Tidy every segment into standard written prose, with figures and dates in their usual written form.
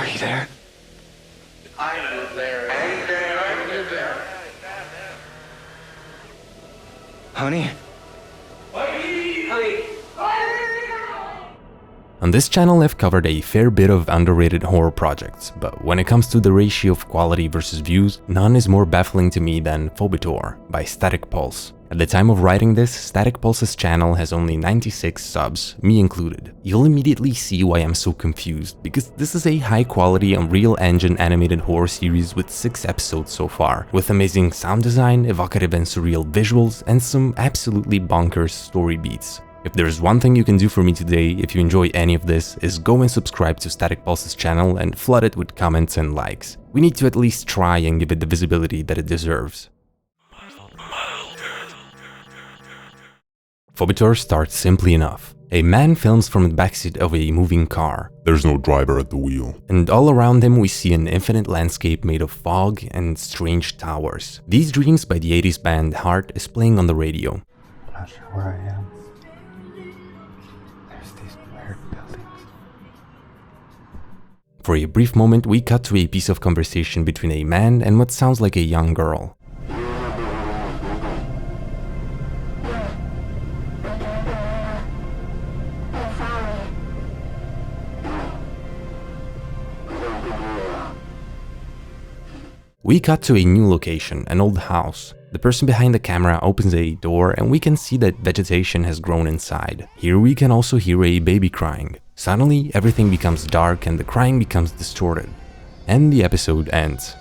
Are you there? I am there. I am there. Honey? Honey. On this channel I've covered a fair bit of underrated horror projects, but when it comes to the ratio of quality versus views, none is more baffling to me than Phobetor by Static Pulse. At the time of writing this, Static Pulse's channel has only 96 subs, me included. You'll immediately see why I'm so confused, because this is a high-quality Unreal Engine animated horror series with 6 episodes so far, with amazing sound design, evocative and surreal visuals, and some absolutely bonkers story beats. If there's one thing you can do for me today, if you enjoy any of this, is go and subscribe to Static Pulse's channel and flood it with comments and likes. We need to at least try and give it the visibility that it deserves. Phobetor starts simply enough. A man films from the backseat of a moving car. There's no driver at the wheel. And all around him we see an infinite landscape made of fog and strange towers. These Dreams by the 80s band Heart is playing on the radio. I'm not sure where I am. There's these weird buildings. For a brief moment we cut to a piece of conversation between a man and what sounds like a young girl. We cut to a new location, an old house. The person behind the camera opens a door and we can see that vegetation has grown inside. Here we can also hear a baby crying. Suddenly everything becomes dark and the crying becomes distorted. And the episode ends.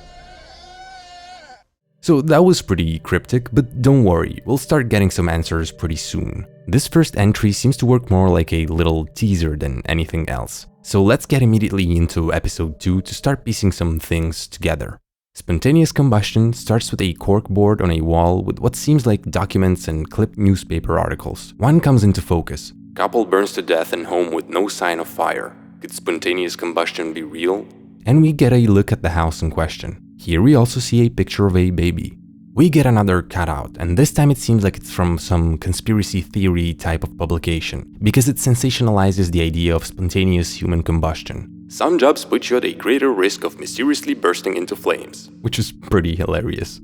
So that was pretty cryptic, but don't worry, we'll start getting some answers pretty soon. This first entry seems to work more like a little teaser than anything else. So let's get immediately into episode 2 to start piecing some things together. Spontaneous Combustion starts with a corkboard on a wall with what seems like documents and clipped newspaper articles. One comes into focus. Couple burns to death in home with no sign of fire. Could spontaneous combustion be real? And we get a look at the house in question. Here we also see a picture of a baby. We get another cutout, and this time it seems like it's from some conspiracy theory type of publication, because it sensationalizes the idea of spontaneous human combustion. Some jobs put you at a greater risk of mysteriously bursting into flames, which is pretty hilarious.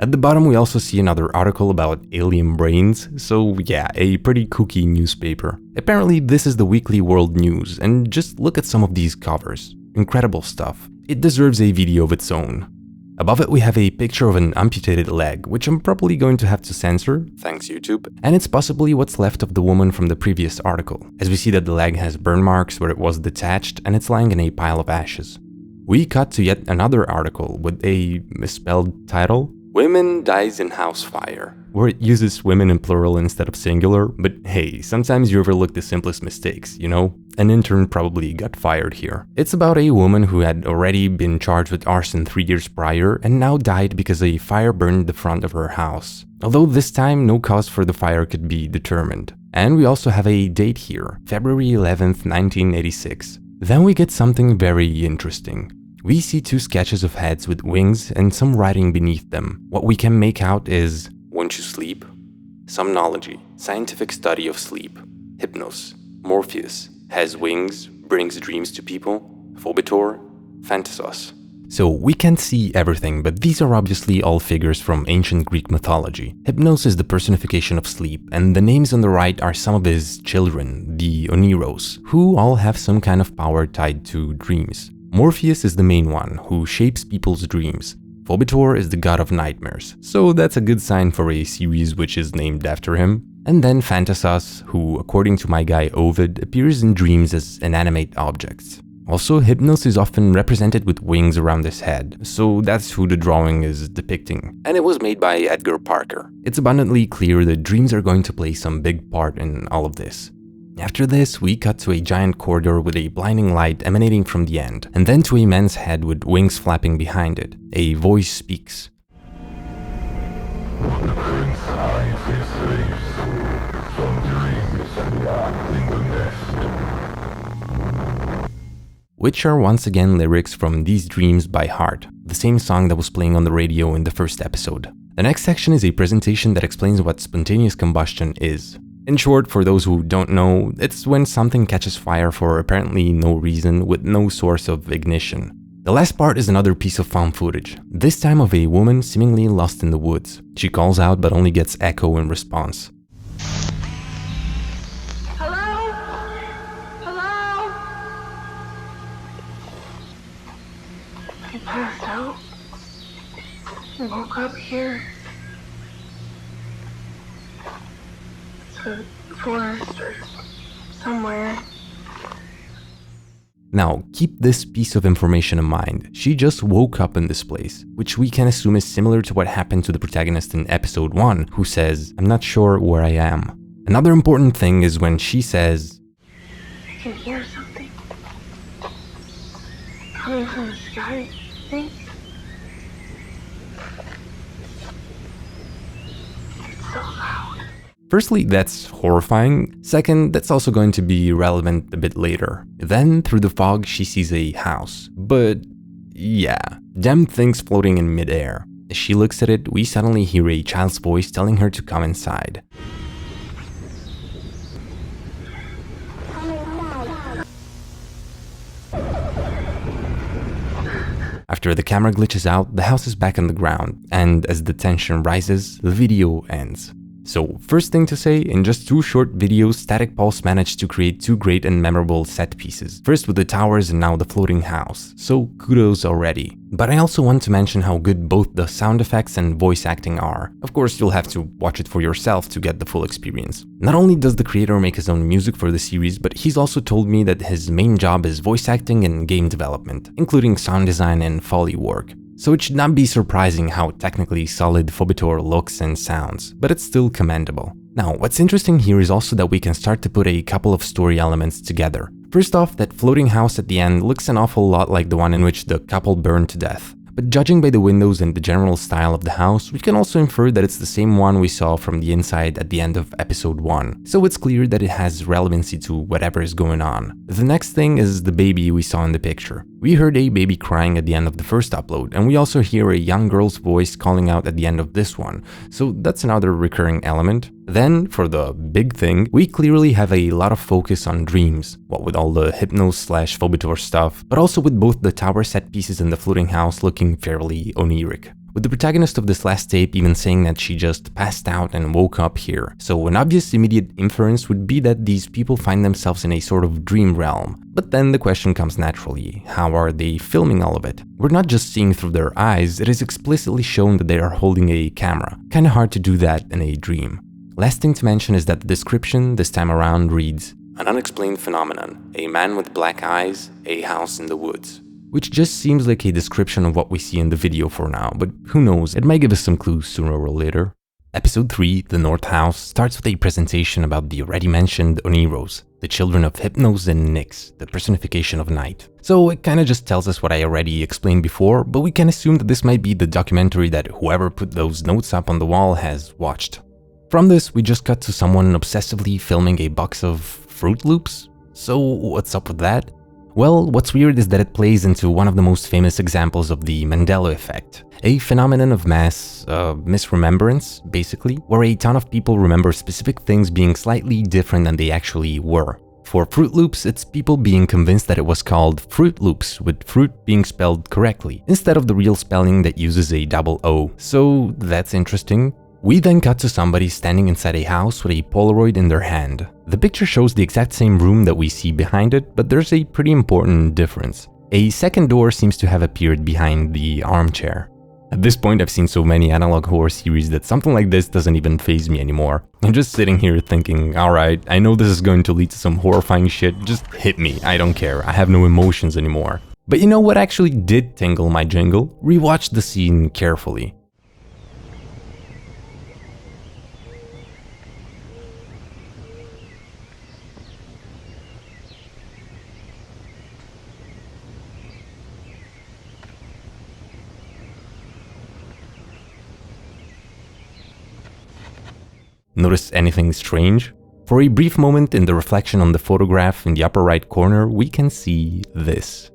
At the bottom we also see another article about alien brains, so yeah, a pretty kooky newspaper. Apparently this is the Weekly World News, and just look at some of these covers. Incredible stuff. It deserves a video of its own. Above it we have a picture of an amputated leg, which I'm probably going to have to censor, thanks YouTube, and it's possibly what's left of the woman from the previous article, as we see that the leg has burn marks where it was detached and it's lying in a pile of ashes. We cut to yet another article with a misspelled title, Women Dies in House Fire, where it uses women in plural instead of singular, but hey, sometimes you overlook the simplest mistakes, you know? An intern probably got fired here. It's about a woman who had already been charged with arson 3 years prior and now died because a fire burned the front of her house. Although this time no cause for the fire could be determined. And we also have a date here, February 11th, 1986. Then we get something very interesting. We see 2 sketches of heads with wings and some writing beneath them. What we can make out is, won't you sleep? Somnology, scientific study of sleep. Hypnos, Morpheus, has wings, brings dreams to people. Phobetor, Phantasos. So we can't see everything, but these are obviously all figures from ancient Greek mythology. Hypnos is the personification of sleep, and the names on the right are some of his children, the Oniros, who all have some kind of power tied to dreams. Morpheus is the main one, who shapes people's dreams. Phobetor is the god of nightmares, so that's a good sign for a series which is named after him. And then Phantasos, who, according to my guy Ovid, appears in dreams as inanimate objects. Also, Hypnos is often represented with wings around his head, so that's who the drawing is depicting. And it was made by Edgar Parker. It's abundantly clear that dreams are going to play some big part in all of this. After this, we cut to a giant corridor with a blinding light emanating from the end, and then to a man's head with wings flapping behind it. A voice speaks. Which are once again lyrics from These Dreams by Heart, the same song that was playing on the radio in the first episode. The next section is a presentation that explains what spontaneous combustion is. In short, for those who don't know, it's when something catches fire for apparently no reason with no source of ignition. The last part is another piece of found footage, this time of a woman seemingly lost in the woods. She calls out but only gets echo in response. Hello? Hello? I passed out. I woke up here. It's a forest or somewhere. Now, keep this piece of information in mind. She just woke up in this place, which we can assume is similar to what happened to the protagonist in episode 1, who says, "I'm not sure where I am." Another important thing is when she says, I can hear something coming from the sky, I think. It's so loud. Firstly, that's horrifying. Second, that's also going to be relevant a bit later. Then, through the fog, she sees a house. But yeah, damn things floating in midair. As she looks at it, we suddenly hear a child's voice telling her to come inside. After the camera glitches out, the house is back on the ground, and as the tension rises, the video ends. So, first thing to say, in just 2 short videos, Static Pulse managed to create 2 great and memorable set pieces. First with the towers and now the floating house, so kudos already. But I also want to mention how good both the sound effects and voice acting are. Of course, you'll have to watch it for yourself to get the full experience. Not only does the creator make his own music for the series, but he's also told me that his main job is voice acting and game development, including sound design and Foley work. So it should not be surprising how technically solid Phobetor looks and sounds, but it's still commendable. Now, what's interesting here is also that we can start to put a couple of story elements together. First off, that floating house at the end looks an awful lot like the one in which the couple burned to death. But judging by the windows and the general style of the house, we can also infer that it's the same one we saw from the inside at the end of episode 1. So it's clear that it has relevancy to whatever is going on. The next thing is the baby we saw in the picture. We heard a baby crying at the end of the first upload, and we also hear a young girl's voice calling out at the end of this one. So that's another recurring element. Then, for the big thing, we clearly have a lot of focus on dreams, what with all the Hypnos/Phobetor stuff, but also with both the tower set pieces and the floating house looking fairly oniric. With the protagonist of this last tape even saying that she just passed out and woke up here. So an obvious immediate inference would be that these people find themselves in a sort of dream realm. But then the question comes naturally, how are they filming all of it? We're not just seeing through their eyes, it is explicitly shown that they are holding a camera. Kinda hard to do that in a dream. Last thing to mention is that the description this time around reads, "An unexplained phenomenon, a man with black eyes, a house in the woods." Which just seems like a description of what we see in the video for now, but who knows, it might give us some clues sooner or later. Episode 3, The North House, starts with a presentation about the already mentioned Oniros, the children of Hypnos and Nyx, the personification of night. So it kinda just tells us what I already explained before, but we can assume that this might be the documentary that whoever put those notes up on the wall has watched. From this, we just cut to someone obsessively filming a box of Fruit Loops. So what's up with that? Well, what's weird is that it plays into one of the most famous examples of the Mandela effect, a phenomenon of mass misremembrance, basically, where a ton of people remember specific things being slightly different than they actually were. For Fruit Loops, it's people being convinced that it was called Fruit Loops, with fruit being spelled correctly, instead of the real spelling that uses a double O. So that's interesting. We then cut to somebody standing inside a house with a Polaroid in their hand. The picture shows the exact same room that we see behind it, but there's a pretty important difference. A second door seems to have appeared behind the armchair. At this point, I've seen so many analog horror series that something like this doesn't even faze me anymore. I'm just sitting here thinking, alright, I know this is going to lead to some horrifying shit, just hit me, I don't care, I have no emotions anymore. But you know what actually did tingle my jingle? Rewatch the scene carefully. Notice anything strange? For a brief moment in the reflection on the photograph in the upper right corner, we can see this.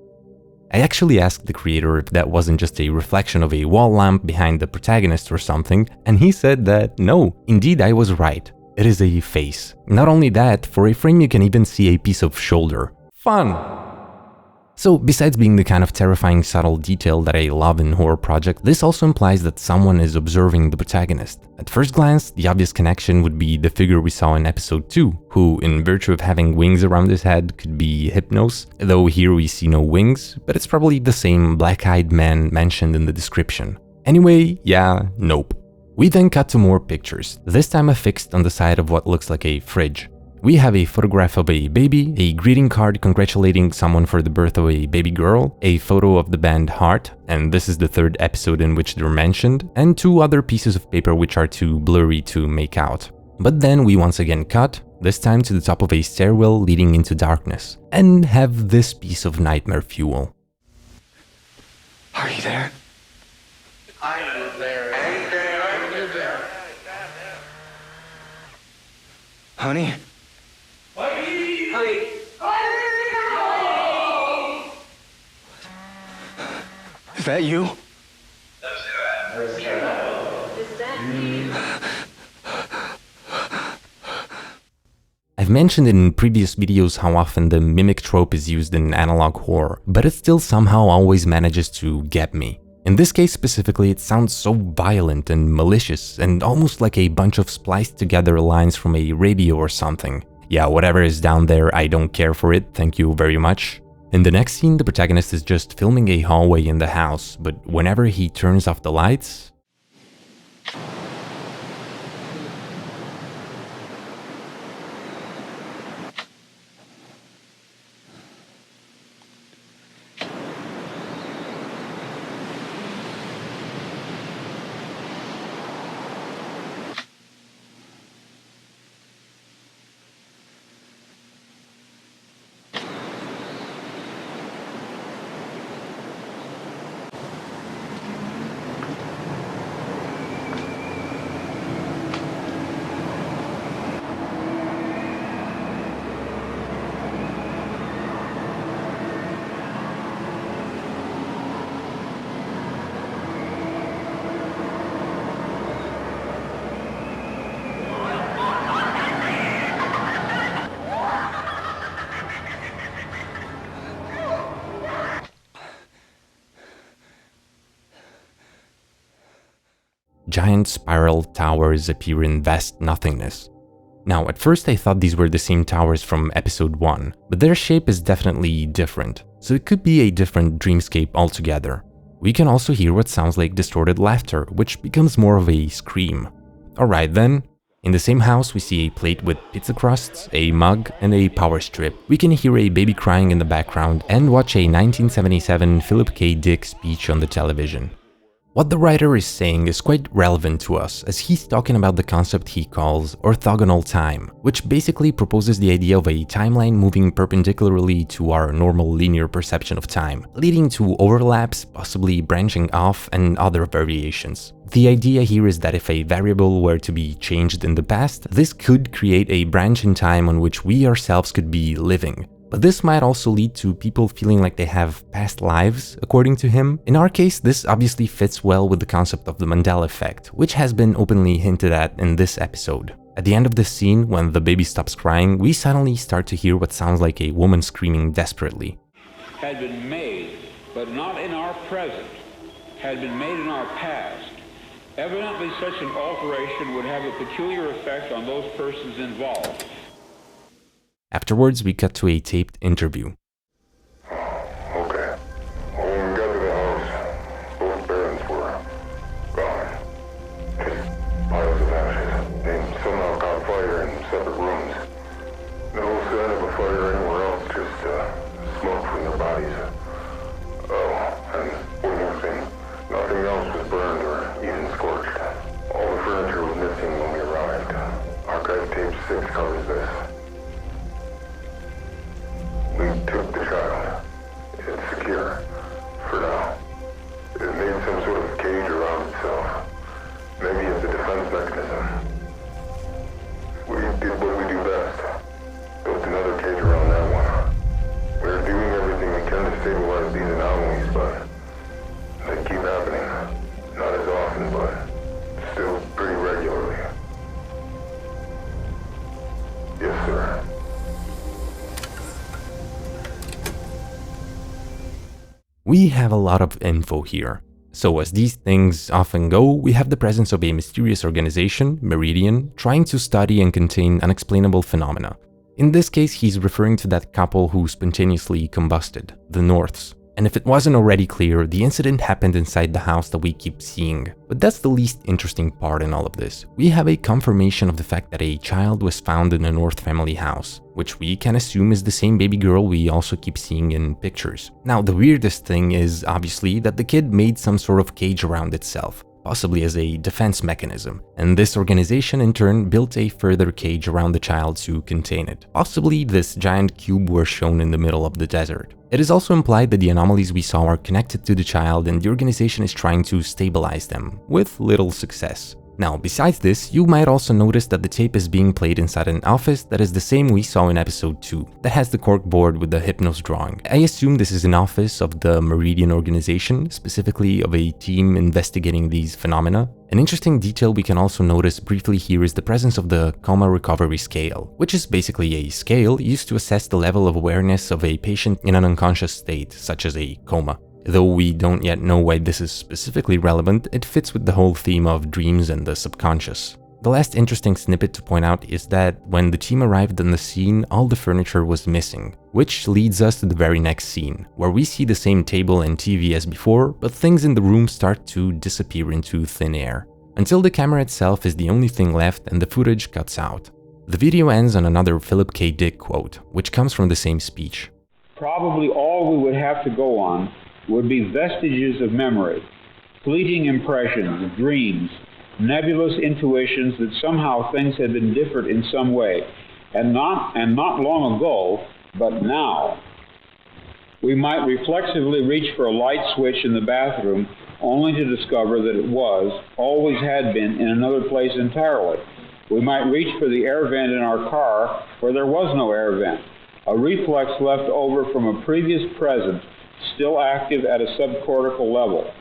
I actually asked the creator if that wasn't just a reflection of a wall lamp behind the protagonist or something, and he said that no, indeed I was right. It is a face. Not only that, for a frame you can even see a piece of shoulder. Fun! So, besides being the kind of terrifying subtle detail that I love in horror projects, this also implies that someone is observing the protagonist. At first glance, the obvious connection would be the figure we saw in episode 2, who, in virtue of having wings around his head, could be Hypnos, though here we see no wings, but it's probably the same black-eyed man mentioned in the description. Anyway, yeah, nope. We then cut to more pictures, this time affixed on the side of what looks like a fridge. We have a photograph of a baby, a greeting card congratulating someone for the birth of a baby girl, a photo of the band Heart, and this is the third episode in which they're mentioned, and 2 other pieces of paper which are too blurry to make out. But then we once again cut, this time to the top of a stairwell leading into darkness, and have this piece of nightmare fuel. Are you there? I live there. Anything I live there. Honey? Is that you? I've mentioned in previous videos how often the mimic trope is used in analog horror, but it still somehow always manages to get me. In this case specifically, it sounds so violent and malicious, and almost like a bunch of spliced together lines from a radio or something. Yeah, whatever is down there, I don't care for it, thank you very much. In the next scene, the protagonist is just filming a hallway in the house, but whenever he turns off the lights, giant spiral towers appear in vast nothingness. Now, at first I thought these were the same towers from episode 1, but their shape is definitely different, so it could be a different dreamscape altogether. We can also hear what sounds like distorted laughter, which becomes more of a scream. Alright then. In the same house we see a plate with pizza crusts, a mug, and a power strip. We can hear a baby crying in the background and watch a 1977 Philip K. Dick speech on the television. What the writer is saying is quite relevant to us, as he's talking about the concept he calls orthogonal time, which basically proposes the idea of a timeline moving perpendicularly to our normal linear perception of time, leading to overlaps, possibly branching off, and other variations. The idea here is that if a variable were to be changed in the past, this could create a branch in time on which we ourselves could be living. But this might also lead to people feeling like they have past lives, according to him. In our case, this obviously fits well with the concept of the Mandela effect, which has been openly hinted at in this episode. At the end of this scene, when the baby stops crying, we suddenly start to hear what sounds like a woman screaming desperately. Had been made, but not in our present, had been made in our past. Evidently, such an alteration would have a peculiar effect on those persons involved. Afterwards, we cut to a taped interview. Okay. When we got to the house, both parents were gone. Just piles of ashes. They somehow caught fire in separate rooms. No sign of a fire anywhere else, just smoke from their bodies. Oh, and one more thing. Nothing else was burned or even scorched. All the furniture was missing when we arrived. Archive tape 6 covers this. Link to We have a lot of info here. So as these things often go, we have the presence of a mysterious organization, Meridian, trying to study and contain unexplainable phenomena. In this case, he's referring to that couple who spontaneously combusted, the Norths. And if it wasn't already clear, the incident happened inside the house that we keep seeing. But that's the least interesting part in all of this. We have a confirmation of the fact that a child was found in a North family house, which we can assume is the same baby girl we also keep seeing in pictures. Now, the weirdest thing is obviously that the kid made some sort of cage around itself, possibly as a defense mechanism, and this organization in turn built a further cage around the child to contain it. Possibly this giant cube were shown in the middle of the desert. It is also implied that the anomalies we saw are connected to the child and the organization is trying to stabilize them, with little success. Now, besides this, you might also notice that the tape is being played inside an office that is the same we saw in episode 2, that has the cork board with the Hypnos drawing. I assume this is an office of the Meridian organization, specifically of a team investigating these phenomena. An interesting detail we can also notice briefly here is the presence of the coma recovery scale, which is basically a scale used to assess the level of awareness of a patient in an unconscious state, such as a coma. Though we don't yet know why this is specifically relevant, it fits with the whole theme of dreams and the subconscious. The last interesting snippet to point out is that when the team arrived on the scene, all the furniture was missing, which leads us to the very next scene, where we see the same table and TV as before, but things in the room start to disappear into thin air, until the camera itself is the only thing left and the footage cuts out. The video ends on another Philip K. Dick quote, which comes from the same speech. Probably all we would have to go on would be vestiges of memory, fleeting impressions, dreams, nebulous intuitions that somehow things had been different in some way, and not long ago, but now. We might reflexively reach for a light switch in the bathroom only to discover that it was, always had been, in another place entirely. We might reach for the air vent in our car where there was no air vent, a reflex left over from a previous present still active at a subcortical level.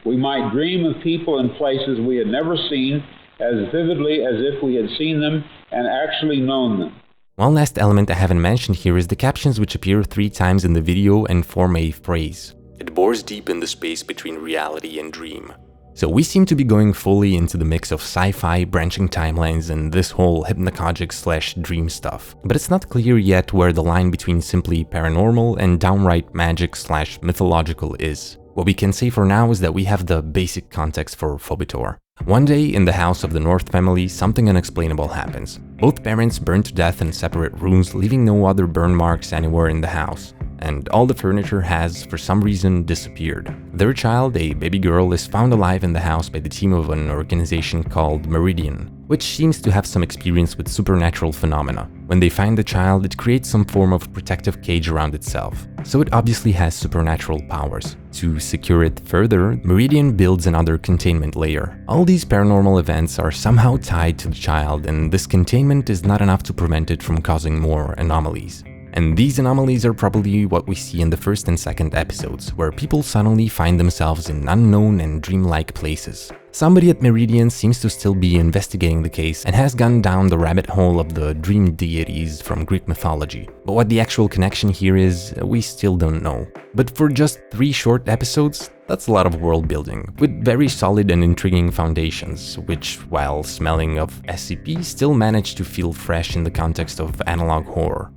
We might dream of people and places we had never seen as vividly as if we had seen them and actually known them. One last element I haven't mentioned here is the captions, which appear 3 times in the video and form a phrase. It bores deep in the space between reality and dream. So we seem to be going fully into the mix of sci-fi, branching timelines, and this whole hypnagogic/dream stuff. But it's not clear yet where the line between simply paranormal and downright magic/mythological is. What we can say for now is that we have the basic context for Phobetor. One day, in the house of the North family, something unexplainable happens. Both parents burn to death in separate rooms, leaving no other burn marks anywhere in the house. And all the furniture has, for some reason, disappeared. Their child, a baby girl, is found alive in the house by the team of an organization called Meridian, which seems to have some experience with supernatural phenomena. When they find the child, it creates some form of protective cage around itself, so it obviously has supernatural powers. To secure it further, Meridian builds another containment layer. All these paranormal events are somehow tied to the child, and this containment is not enough to prevent it from causing more anomalies. And these anomalies are probably what we see in the first and second episodes, where people suddenly find themselves in unknown and dreamlike places. Somebody at Meridian seems to still be investigating the case and has gone down the rabbit hole of the dream deities from Greek mythology. But what the actual connection here is, we still don't know. But for just 3 short episodes, that's a lot of world building, with very solid and intriguing foundations, which, while smelling of SCP, still manage to feel fresh in the context of analog horror.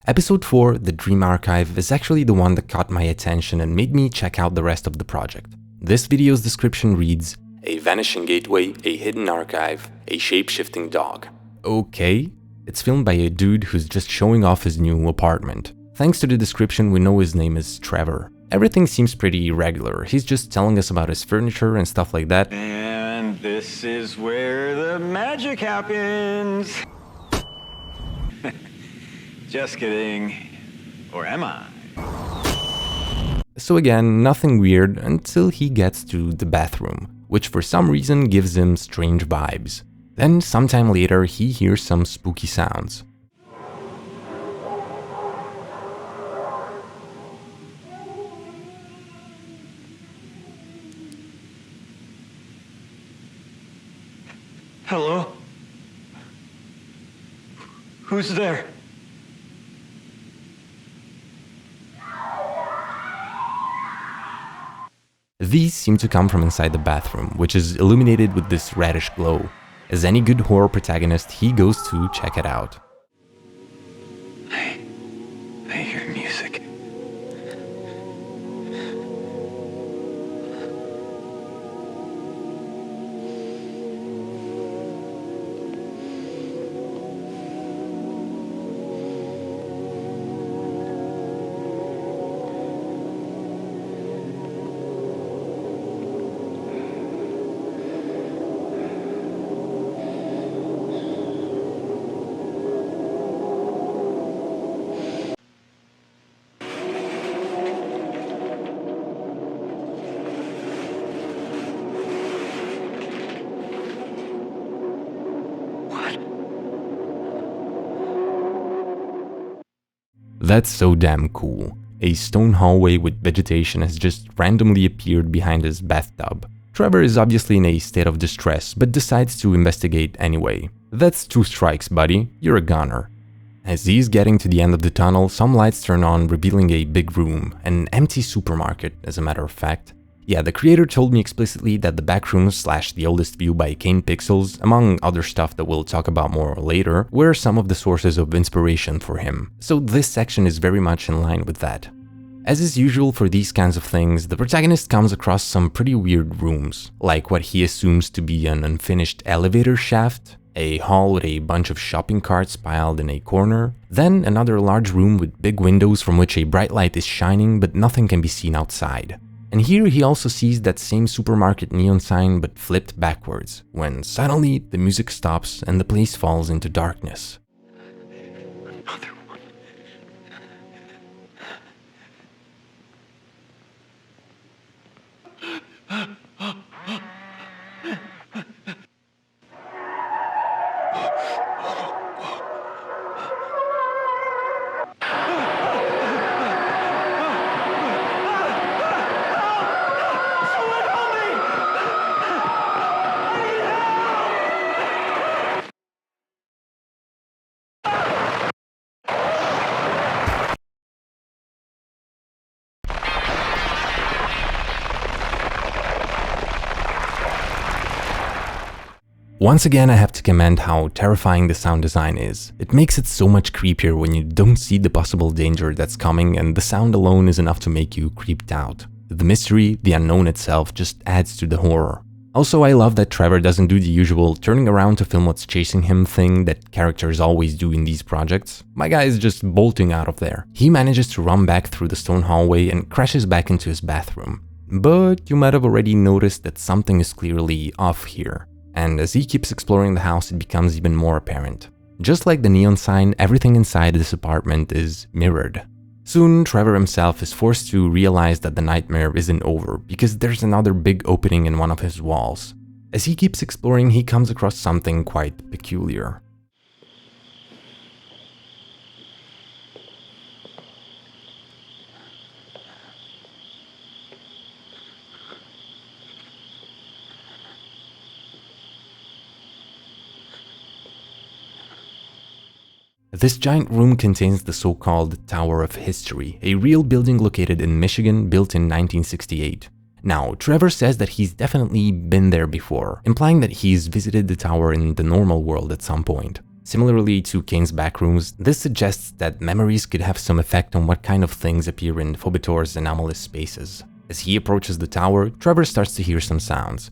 Episode 4, The Dream Archive, is actually the one that caught my attention and made me check out the rest of the project. This video's description reads, "A vanishing gateway, a hidden archive, a shape-shifting dog." Okay, it's filmed by a dude who's just showing off his new apartment. Thanks to the description, we know his name is Trevor. Everything seems pretty regular, he's just telling us about his furniture and stuff like that. And this is where the magic happens. Just kidding. Or am I? So again, nothing weird until he gets to the bathroom, which for some reason gives him strange vibes. Then sometime later he hears some spooky sounds. Hello? Who's there? These seem to come from inside the bathroom, which is illuminated with this reddish glow. As any good horror protagonist, he goes to check it out. I hear music. That's so damn cool. A stone hallway with vegetation has just randomly appeared behind his bathtub. Trevor is obviously in a state of distress, but decides to investigate anyway. That's 2 strikes, buddy. You're a goner. As he's getting to the end of the tunnel, some lights turn on, revealing a big room, an empty supermarket, as a matter of fact. Yeah, the creator told me explicitly that the backrooms / the oldest view by Kane Pixels, among other stuff that we'll talk about more later, were some of the sources of inspiration for him. So this section is very much in line with that. As is usual for these kinds of things, the protagonist comes across some pretty weird rooms, like what he assumes to be an unfinished elevator shaft, a hall with a bunch of shopping carts piled in a corner, then another large room with big windows from which a bright light is shining but nothing can be seen outside. And here he also sees that same supermarket neon sign but flipped backwards, when suddenly the music stops and the place falls into darkness. Another one. Once again, I have to commend how terrifying the sound design is. It makes it so much creepier when you don't see the possible danger that's coming and the sound alone is enough to make you creeped out. The mystery, the unknown itself, just adds to the horror. Also, I love that Trevor doesn't do the usual turning around to film what's chasing him thing that characters always do in these projects. My guy is just bolting out of there. He manages to run back through the stone hallway and crashes back into his bathroom. But you might have already noticed that something is clearly off here. And as he keeps exploring the house, it becomes even more apparent. Just like the neon sign, everything inside this apartment is mirrored. Soon, Trevor himself is forced to realize that the nightmare isn't over, because there's another big opening in one of his walls. As he keeps exploring, he comes across something quite peculiar. This giant room contains the so-called Tower of History, a real building located in Michigan built in 1968. Now, Trevor says that he's definitely been there before, implying that he's visited the tower in the normal world at some point. Similarly to Kane's backrooms, this suggests that memories could have some effect on what kind of things appear in Phobetor's anomalous spaces. As he approaches the tower, Trevor starts to hear some sounds.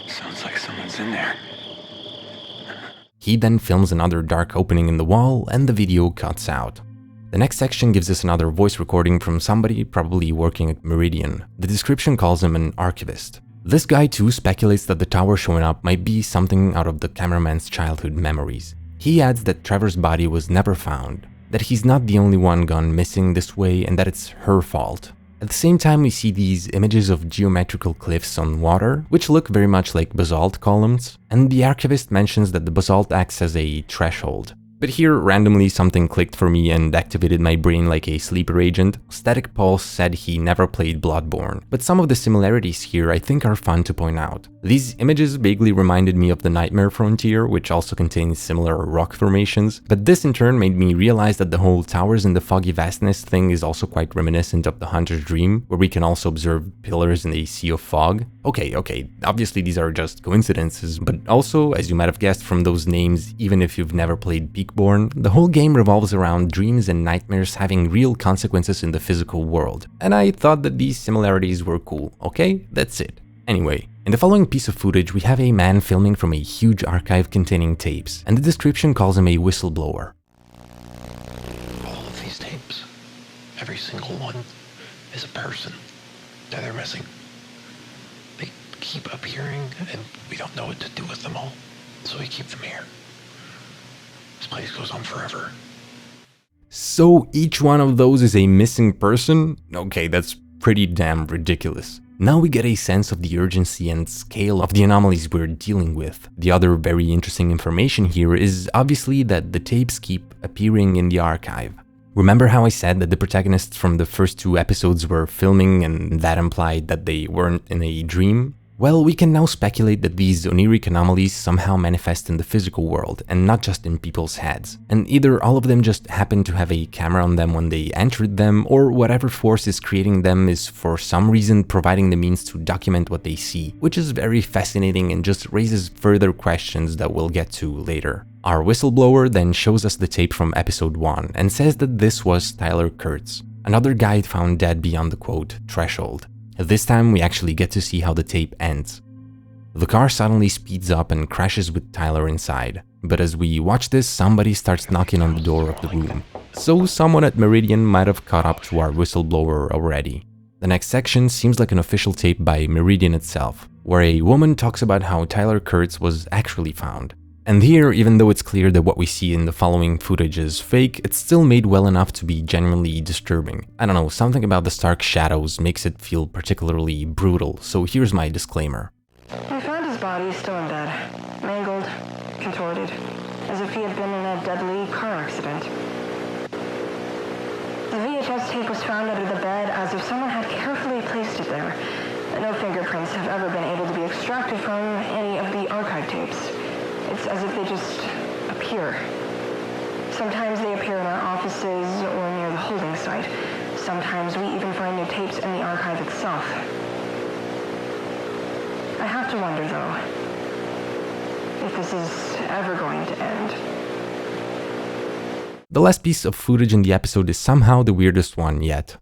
Sounds like someone's in there. He then films another dark opening in the wall and the video cuts out. The next section gives us another voice recording from somebody probably working at Meridian. The description calls him an archivist. This guy too speculates that the tower showing up might be something out of the cameraman's childhood memories. He adds that Trevor's body was never found, that he's not the only one gone missing this way and that it's her fault. At the same time, we see these images of geometrical cliffs on water, which look very much like basalt columns, and the archivist mentions that the basalt acts as a threshold. But here, randomly something clicked for me and activated my brain like a sleeper agent. Static Pulse said he never played Bloodborne, but some of the similarities here I think are fun to point out. These images vaguely reminded me of the Nightmare Frontier, which also contains similar rock formations, but this in turn made me realize that the whole towers in the foggy vastness thing is also quite reminiscent of the Hunter's Dream, where we can also observe pillars in a sea of fog. Okay, obviously these are just coincidences, but also, as you might have guessed from those names, even if you've never played Peakborn, the whole game revolves around dreams and nightmares having real consequences in the physical world. And I thought that these similarities were cool, okay? That's it. Anyway, in the following piece of footage we have a man filming from a huge archive containing tapes, and the description calls him a whistleblower. All of these tapes, every single one, is a person that they're missing. They keep appearing and we don't know what to do with them all, so we keep them here. This place goes on forever. So each one of those is a missing person? Okay, that's pretty damn ridiculous. Now we get a sense of the urgency and scale of the anomalies we're dealing with. The other very interesting information here is obviously that the tapes keep appearing in the archive. Remember how I said that the protagonists from the first 2 episodes were filming and that implied that they weren't in a dream? Well, we can now speculate that these oniric anomalies somehow manifest in the physical world and not just in people's heads. And either all of them just happen to have a camera on them when they entered them, or whatever force is creating them is for some reason providing the means to document what they see, which is very fascinating and just raises further questions that we'll get to later. Our whistleblower then shows us the tape from episode 1 and says that this was Tyler Kurtz, another guy found dead beyond the quote threshold. This time we actually get to see how the tape ends. The car suddenly speeds up and crashes with Tyler inside, but as we watch this, somebody starts knocking on the door of the room. So someone at Meridian might have caught up to our whistleblower already. The next section seems like an official tape by Meridian itself, where a woman talks about how Tyler Kurtz was actually found. And here, even though it's clear that what we see in the following footage is fake, it's still made well enough to be genuinely disturbing. I don't know, something about the stark shadows makes it feel particularly brutal, so here's my disclaimer. I found his body still in bed, mangled, contorted, as if he had been in a deadly car accident. The VHS tape was found under the bed as if someone had carefully placed it there. No fingerprints have ever been able to be extracted from any of the archive tapes. It's as if they just appear. Sometimes they appear in our offices or near the holding site. Sometimes we even find new tapes in the archive itself. I have to wonder, though, if this is ever going to end. The last piece of footage in the episode is somehow the weirdest one yet.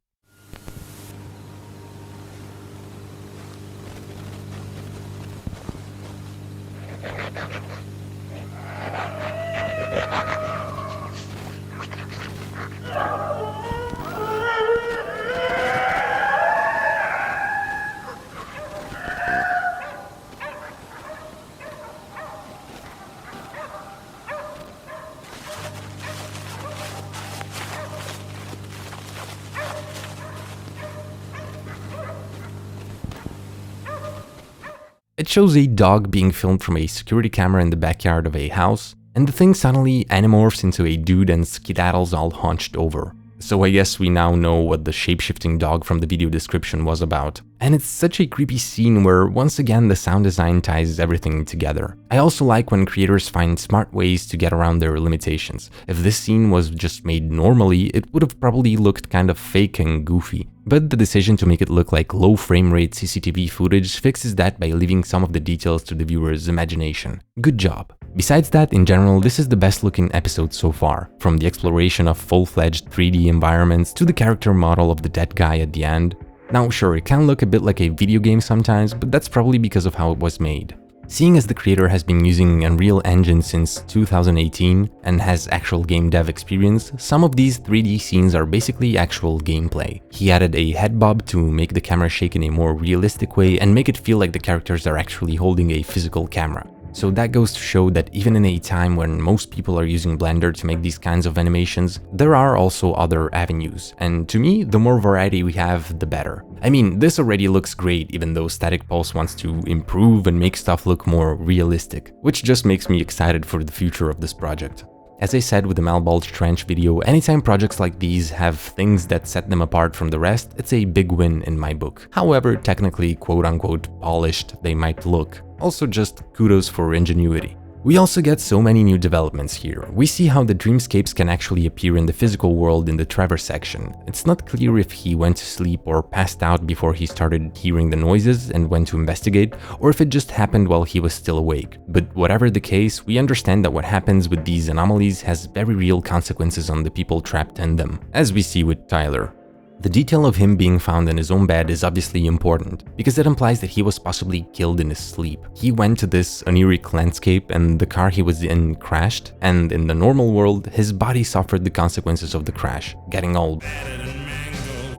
It shows a dog being filmed from a security camera in the backyard of a house, and the thing suddenly animorphs into a dude and skedaddles all hunched over. So I guess we now know what the shape-shifting dog from the video description was about. And it's such a creepy scene where, once again, the sound design ties everything together. I also like when creators find smart ways to get around their limitations. If this scene was just made normally, it would have probably looked kind of fake and goofy. But the decision to make it look like low frame rate CCTV footage fixes that by leaving some of the details to the viewer's imagination. Good job. Besides that, in general, this is the best looking episode so far. From the exploration of full-fledged 3D environments to the character model of the dead guy at the end. Now sure, it can look a bit like a video game sometimes, but that's probably because of how it was made. Seeing as the creator has been using Unreal Engine since 2018 and has actual game dev experience, some of these 3D scenes are basically actual gameplay. He added a head bob to make the camera shake in a more realistic way and make it feel like the characters are actually holding a physical camera. So that goes to show that even in a time when most people are using Blender to make these kinds of animations, there are also other avenues, and to me, the more variety we have, the better. I mean, this already looks great even though Static Pulse wants to improve and make stuff look more realistic, which just makes me excited for the future of this project. As I said with the Malbolge Trench video, anytime projects like these have things that set them apart from the rest, it's a big win in my book. However technically quote-unquote polished they might look. Also just kudos for ingenuity. We also get so many new developments here. We see how the dreamscapes can actually appear in the physical world in the Trevor section. It's not clear if he went to sleep or passed out before he started hearing the noises and went to investigate, or if it just happened while he was still awake. But whatever the case, we understand that what happens with these anomalies has very real consequences on the people trapped in them, as we see with Tyler. The detail of him being found in his own bed is obviously important, because it implies that he was possibly killed in his sleep. He went to this oniric landscape and the car he was in crashed, and in the normal world, his body suffered the consequences of the crash, getting all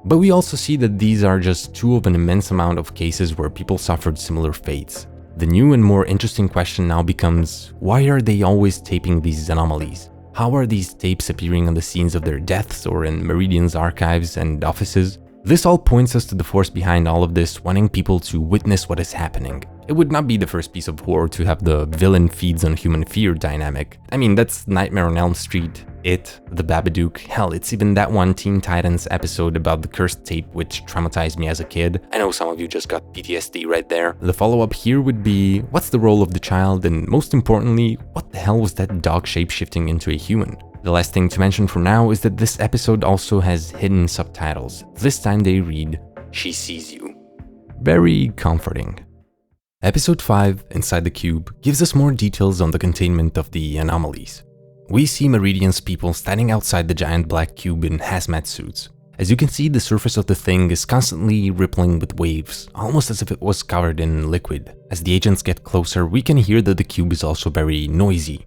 But we also see that these are just two of an immense amount of cases where people suffered similar fates. The new and more interesting question now becomes, why are they always taping these anomalies? How are these tapes appearing on the scenes of their deaths or in Meridian's archives and offices? This all points us to the force behind all of this, wanting people to witness what is happening. It would not be the first piece of horror to have the villain feeds on human fear dynamic. I mean, that's Nightmare on Elm Street, It, The Babadook, hell, it's even that one Teen Titans episode about the cursed tape which traumatized me as a kid. I know some of you just got PTSD right there. The follow-up here would be, what's the role of the child, and most importantly, what the hell was that dog shape-shifting into a human? The last thing to mention for now is that this episode also has hidden subtitles. This time they read, "She sees you." Very comforting. Episode 5, Inside the Cube, gives us more details on the containment of the anomalies. We see Meridian's people standing outside the giant black cube in hazmat suits. As you can see, the surface of the thing is constantly rippling with waves, almost as if it was covered in liquid. As the agents get closer, we can hear that the cube is also very noisy.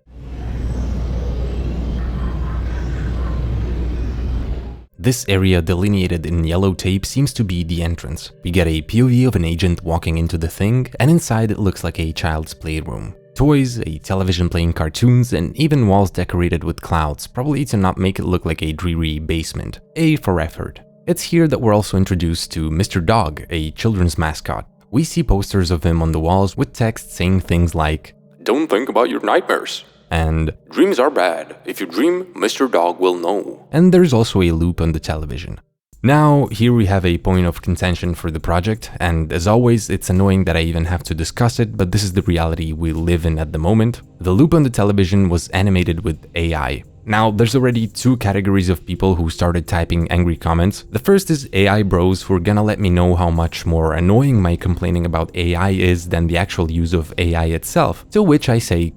This area delineated in yellow tape seems to be the entrance. We get a POV of an agent walking into the thing, and inside it looks like a child's playroom. Toys, a television playing cartoons, and even walls decorated with clouds, probably to not make it look like a dreary basement. A for effort. It's here that we're also introduced to Mr. Dog, a children's mascot. We see posters of him on the walls with text saying things like, "Don't think about your nightmares," and "Dreams are bad. If you dream, Mr. Dog will know." And there's also a loop on the television. Now, here we have a point of contention for the project, and as always, it's annoying that I even have to discuss it, but this is the reality we live in at the moment. The loop on the television was animated with AI. Now, there's already two categories of people who started typing angry comments. The first is AI bros who are gonna let me know how much more annoying my complaining about AI is than the actual use of AI itself, to which I say,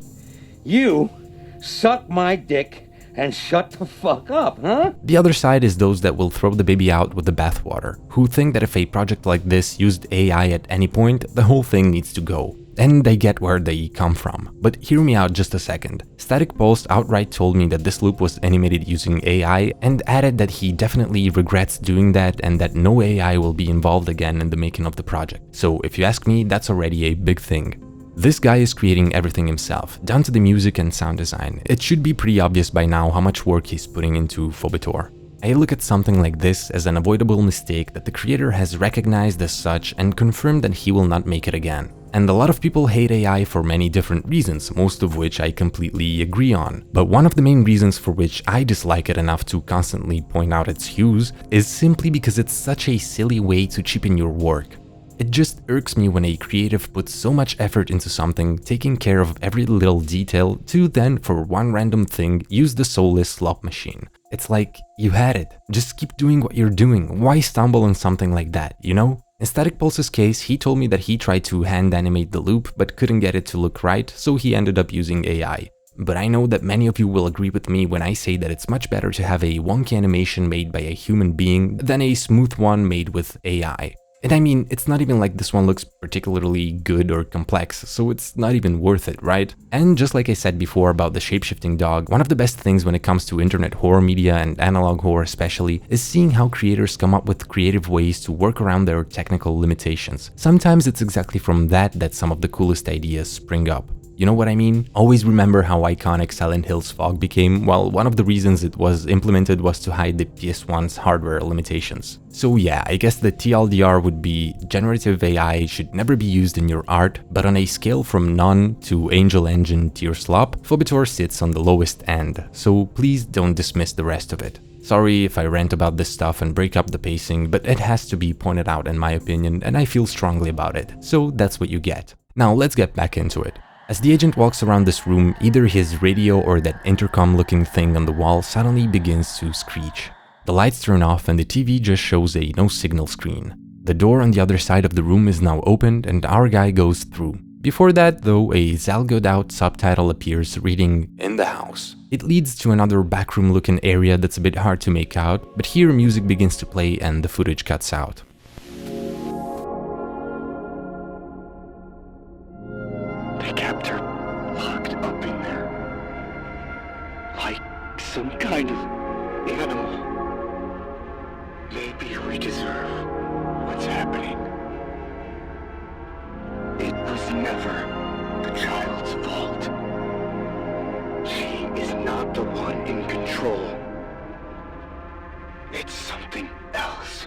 "You suck my dick and shut the fuck up, huh?" The other side is those that will throw the baby out with the bathwater, who think that if a project like this used AI at any point, the whole thing needs to go. And I get where they come from. But hear me out just a second. Static Post outright told me that this loop was animated using AI and added that he definitely regrets doing that and that no AI will be involved again in the making of the project. So if you ask me, that's already a big thing. This guy is creating everything himself, down to the music and sound design. It should be pretty obvious by now how much work he's putting into Phobetor. I look at something like this as an avoidable mistake that the creator has recognized as such and confirmed that he will not make it again. And a lot of people hate AI for many different reasons, most of which I completely agree on. But one of the main reasons for which I dislike it enough to constantly point out its use is simply because it's such a silly way to cheapen your work. It just irks me when a creative puts so much effort into something, taking care of every little detail, to then, for one random thing, use the soulless slop machine. It's like, you had it, just keep doing what you're doing, why stumble on something like that, you know? In Static Pulse's case, he told me that he tried to hand animate the loop, but couldn't get it to look right, so he ended up using AI. But I know that many of you will agree with me when I say that it's much better to have a wonky animation made by a human being than a smooth one made with AI. And I mean, it's not even like this one looks particularly good or complex, so it's not even worth it, right? And just like I said before about the shapeshifting dog, one of the best things when it comes to internet horror media and analog horror especially, is seeing how creators come up with creative ways to work around their technical limitations. Sometimes it's exactly from that some of the coolest ideas spring up. You know what I mean? Always remember how iconic Silent Hill's fog became. Well, one of the reasons it was implemented was to hide the PS1's hardware limitations. So yeah, I guess the TLDR would be generative AI should never be used in your art, but on a scale from none to Angel Engine tier slop, Phobetor sits on the lowest end, so please don't dismiss the rest of it. Sorry if I rant about this stuff and break up the pacing, but it has to be pointed out in my opinion, and I feel strongly about it, so that's what you get. Now let's get back into it. As the agent walks around this room, either his radio or that intercom looking thing on the wall suddenly begins to screech. The lights turn off and the TV just shows a no signal screen. The door on the other side of the room is now opened and our guy goes through. Before that, though, a Zalgoed out subtitle appears reading, "In the house." It leads to another backroom looking area that's a bit hard to make out, but here music begins to play and the footage cuts out. They kept her locked up in there. Like some kind of animal. Maybe we deserve what's happening. It was never the child's fault. She is not the one in control. It's something else.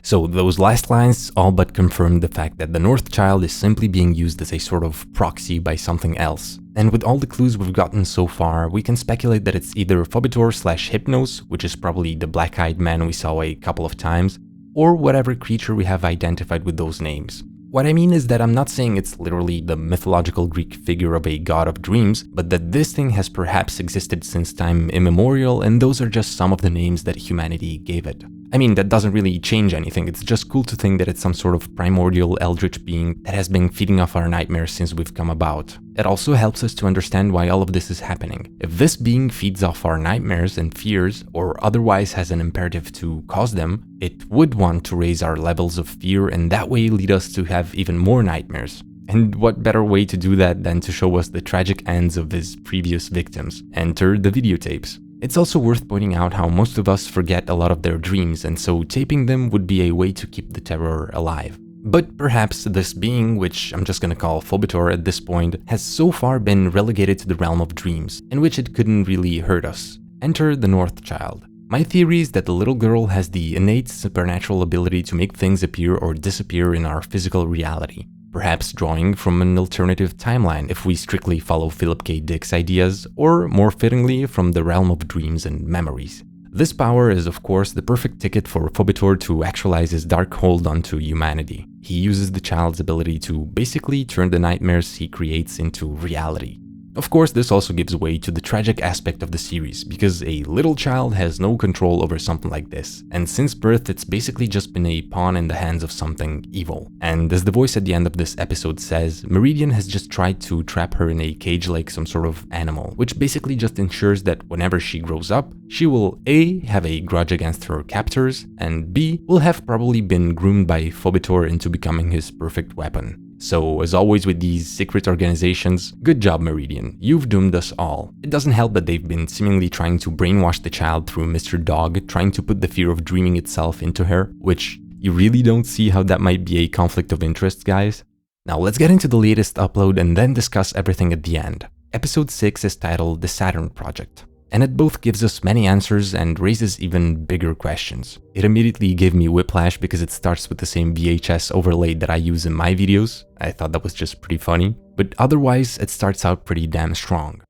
So those last lines all but confirm the fact that the North Child is simply being used as a sort of proxy by something else. And with all the clues we've gotten so far, we can speculate that it's either Phobetor/Hypnos, which is probably the black-eyed man we saw a couple of times, or whatever creature we have identified with those names. What I mean is that I'm not saying it's literally the mythological Greek figure of a god of dreams, but that this thing has perhaps existed since time immemorial, and those are just some of the names that humanity gave it. I mean, that doesn't really change anything, it's just cool to think that it's some sort of primordial eldritch being that has been feeding off our nightmares since we've come about. It also helps us to understand why all of this is happening. If this being feeds off our nightmares and fears, or otherwise has an imperative to cause them, it would want to raise our levels of fear and that way lead us to have even more nightmares. And what better way to do that than to show us the tragic ends of his previous victims? Enter the videotapes. It's also worth pointing out how most of us forget a lot of their dreams, and so taping them would be a way to keep the terror alive. But perhaps this being, which I'm just gonna call Phobetor at this point, has so far been relegated to the realm of dreams, in which it couldn't really hurt us. Enter the North Child. My theory is that the little girl has the innate supernatural ability to make things appear or disappear in our physical reality. Perhaps drawing from an alternative timeline if we strictly follow Philip K. Dick's ideas, or more fittingly from the realm of dreams and memories. This power is of course the perfect ticket for Phobetor to actualize his dark hold onto humanity. He uses the child's ability to basically turn the nightmares he creates into reality. Of course, this also gives way to the tragic aspect of the series, because a little child has no control over something like this, and since birth it's basically just been a pawn in the hands of something evil. And as the voice at the end of this episode says, Meridian has just tried to trap her in a cage like some sort of animal, which basically just ensures that whenever she grows up, she will A. have a grudge against her captors, and B. will have probably been groomed by Phobetor into becoming his perfect weapon. So, as always with these secret organizations, good job Meridian, you've doomed us all. It doesn't help that they've been seemingly trying to brainwash the child through Mr. Dog, trying to put the fear of dreaming itself into her, which you really don't see how that might be a conflict of interest, guys? Now let's get into the latest upload and then discuss everything at the end. Episode 6 is titled The Saturn Project, and it both gives us many answers and raises even bigger questions. It immediately gave me whiplash because it starts with the same VHS overlay that I use in my videos. I thought that was just pretty funny, but otherwise it starts out pretty damn strong.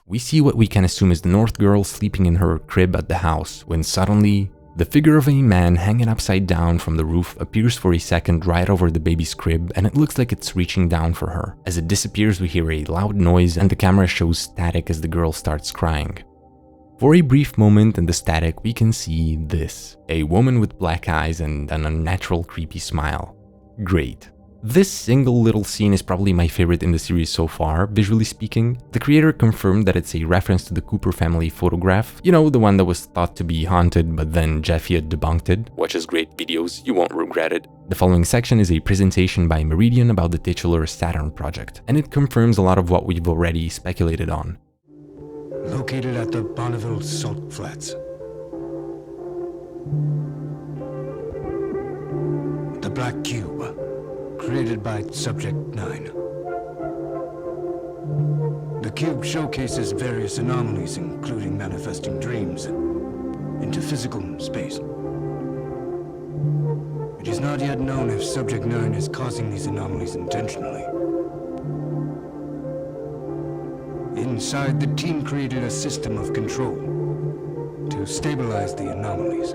We see what we can assume is the North girl sleeping in her crib at the house, when suddenly the figure of a man hanging upside down from the roof appears for a second right over the baby's crib, and it looks like it's reaching down for her. As it disappears, we hear a loud noise and the camera shows static as the girl starts crying. For a brief moment in the static, we can see this: a woman with black eyes and an unnatural creepy smile. Great. This single little scene is probably my favorite in the series so far, visually speaking. The creator confirmed that it's a reference to the Cooper family photograph, you know, the one that was thought to be haunted but then Jeffy had debunked it. Watch his great videos, you won't regret it. The following section is a presentation by Meridian about the titular Saturn project, and it confirms a lot of what we've already speculated on. Located at the Bonneville Salt Flats. The Black Cube, created by Subject 9. The cube showcases various anomalies, including manifesting dreams into physical space. It is not yet known if Subject 9 is causing these anomalies intentionally. Inside, the team created a system of control to stabilize the anomalies.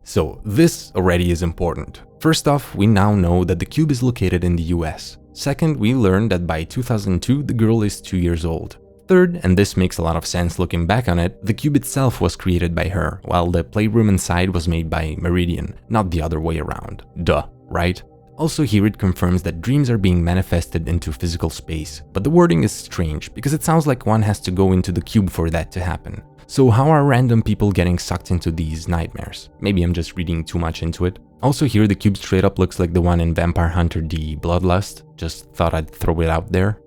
So this already is important. First off, we now know that the cube is located in the US. Second, we learned that by 2002 the girl is 2 years old. Third, and this makes a lot of sense looking back on it, the cube itself was created by her, while the playroom inside was made by Meridian, not the other way around. Duh, right? Also here it confirms that dreams are being manifested into physical space, but the wording is strange, because it sounds like one has to go into the cube for that to happen. So how are random people getting sucked into these nightmares? Maybe I'm just reading too much into it. Also here the cube straight up looks like the one in Vampire Hunter D Bloodlust, just thought I'd throw it out there.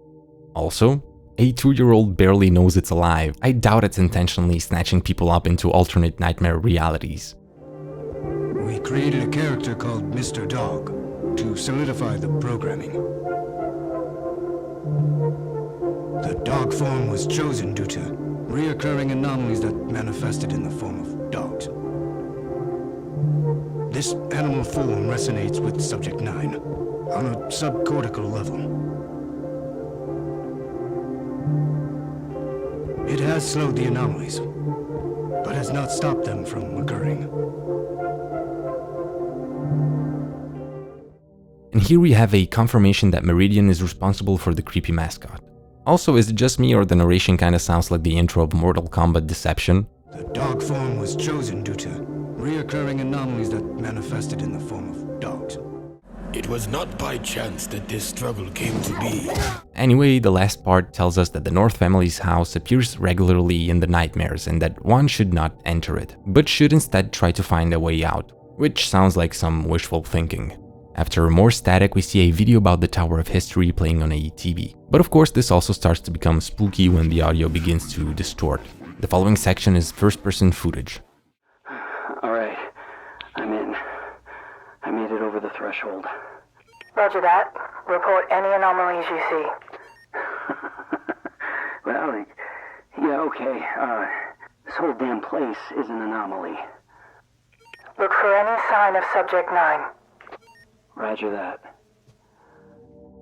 Also, a 2-year-old barely knows it's alive. I doubt it's intentionally snatching people up into alternate nightmare realities. We created a character called Mr. Dog to solidify the programming. The dog form was chosen due to reoccurring anomalies that manifested in the form of dogs. This animal form resonates with Subject 9 on a subcortical level. It has slowed the anomalies, but has not stopped them from occurring. And here we have a confirmation that Meridian is responsible for the creepy mascot. Also, is it just me or the narration kinda sounds like the intro of Mortal Kombat Deception? The dog form was chosen due to reoccurring anomalies that manifested in the form of dogs. It was not by chance that this struggle came to be. Anyway, the last part tells us that the North family's house appears regularly in the nightmares and that one should not enter it, but should instead try to find a way out, which sounds like some wishful thinking. After more static, we see a video about the Tower of History playing on a TV. But of course, this also starts to become spooky when the audio begins to distort. The following section is first-person footage. Alright, I'm in. I made it over the threshold. Roger that. Report any anomalies you see. Well, yeah, okay. This whole damn place is an anomaly. Look for any sign of Subject 9. Roger that.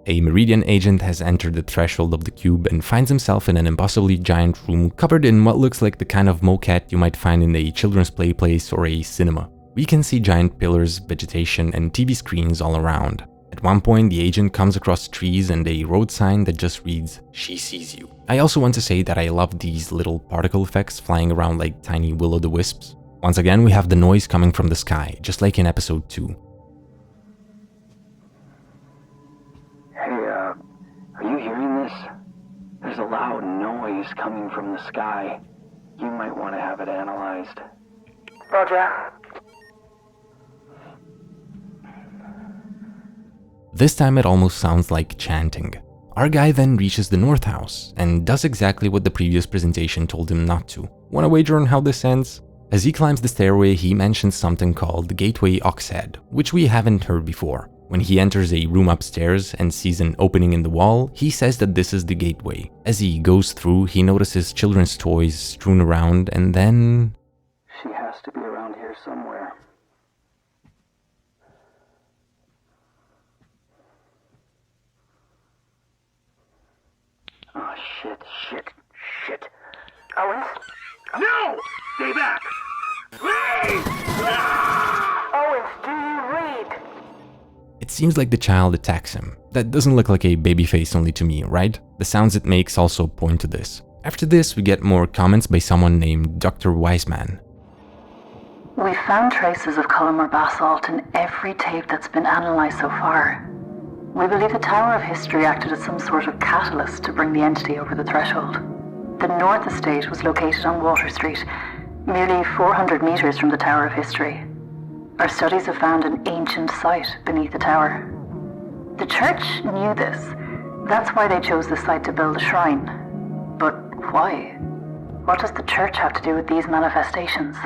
A Meridian agent has entered the threshold of the cube and finds himself in an impossibly giant room covered in what looks like the kind of moquette you might find in a children's play place or a cinema. We can see giant pillars, vegetation, and TV screens all around. At one point, the agent comes across trees and a road sign that just reads, "She sees you." I also want to say that I love these little particle effects flying around like tiny will-o'-the-wisps. Once again, we have the noise coming from the sky, just like in episode 2. Are you hearing this? There's a loud noise coming from the sky. You might want to have it analyzed. Roger. This time it almost sounds like chanting. Our guy then reaches the North House and does exactly what the previous presentation told him not to. Wanna wager on how this ends? As he climbs the stairway, he mentions something called Gateway Oxhead, which we haven't heard before. When he enters a room upstairs and sees an opening in the wall, he says that this is the gateway. As he goes through, he notices children's toys strewn around and then... She has to be around here somewhere. Oh, shit. Owens? No! Stay back! Please! Owens, do you read? It seems like the child attacks him. That doesn't look like a baby face only to me, right? The sounds it makes also point to this. After this, we get more comments by someone named Dr. Wiseman. We found traces of columnar basalt in every tape that's been analysed so far. We believe the Tower of History acted as some sort of catalyst to bring the entity over the threshold. The North Estate was located on Water Street, merely 400 metres from the Tower of History. Our studies have found an ancient site beneath the tower. The church knew this. That's why they chose the site to build a shrine. But why? What does the church have to do with these manifestations?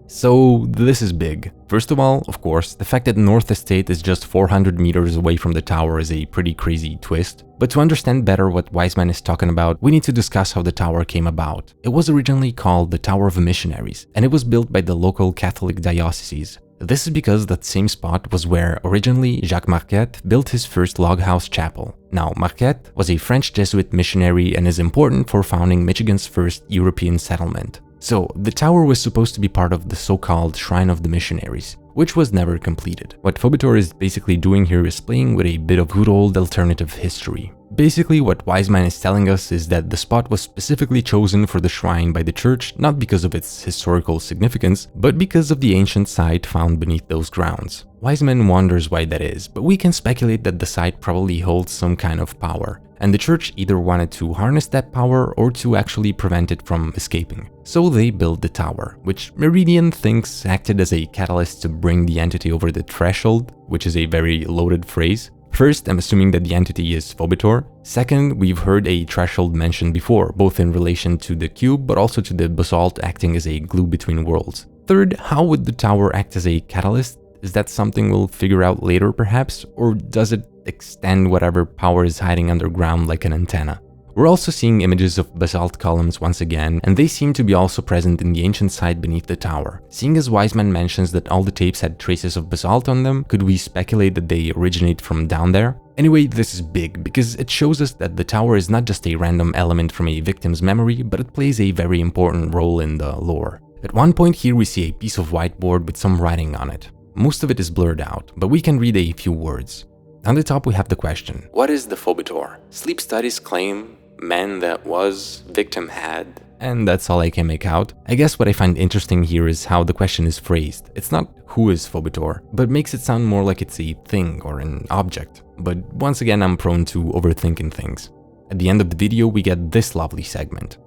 So this is big. First of all, of course, the fact that North Estate is just 400 meters away from the tower is a pretty crazy twist. But to understand better what Wiseman is talking about, we need to discuss how the tower came about. It was originally called the Tower of Missionaries, and it was built by the local Catholic dioceses. This is because that same spot was where originally Jacques Marquette built his first log house chapel. Now, Marquette was a French Jesuit missionary and is important for founding Michigan's first European settlement. So, the tower was supposed to be part of the so-called Shrine of the Missionaries, which was never completed. What Phobetor is basically doing here is playing with a bit of good old alternative history. Basically, what Wiseman is telling us is that the spot was specifically chosen for the shrine by the church not because of its historical significance, but because of the ancient site found beneath those grounds. Wiseman wonders why that is, but we can speculate that the site probably holds some kind of power, and the church either wanted to harness that power or to actually prevent it from escaping. So they built the tower, which Meridian thinks acted as a catalyst to bring the entity over the threshold, which is a very loaded phrase. First, I'm assuming that the entity is Phobetor. Second, we've heard a threshold mentioned before, both in relation to the cube, but also to the basalt acting as a glue between worlds. Third, how would the tower act as a catalyst? Is that something we'll figure out later perhaps? Or does it extend whatever power is hiding underground like an antenna? We're also seeing images of basalt columns once again, and they seem to be also present in the ancient site beneath the tower. Seeing as Wiseman mentions that all the tapes had traces of basalt on them, could we speculate that they originate from down there? Anyway, this is big because it shows us that the tower is not just a random element from a victim's memory, but it plays a very important role in the lore. At one point here we see a piece of whiteboard with some writing on it. Most of it is blurred out, but we can read a few words. On the top we have the question: what is the Phobetor? Sleep studies claim man that was, victim had, and that's all I can make out. I guess what I find interesting here is how the question is phrased. It's not who is Phobetor, but makes it sound more like it's a thing or an object. But once again, I'm prone to overthinking things. At the end of the video, we get this lovely segment.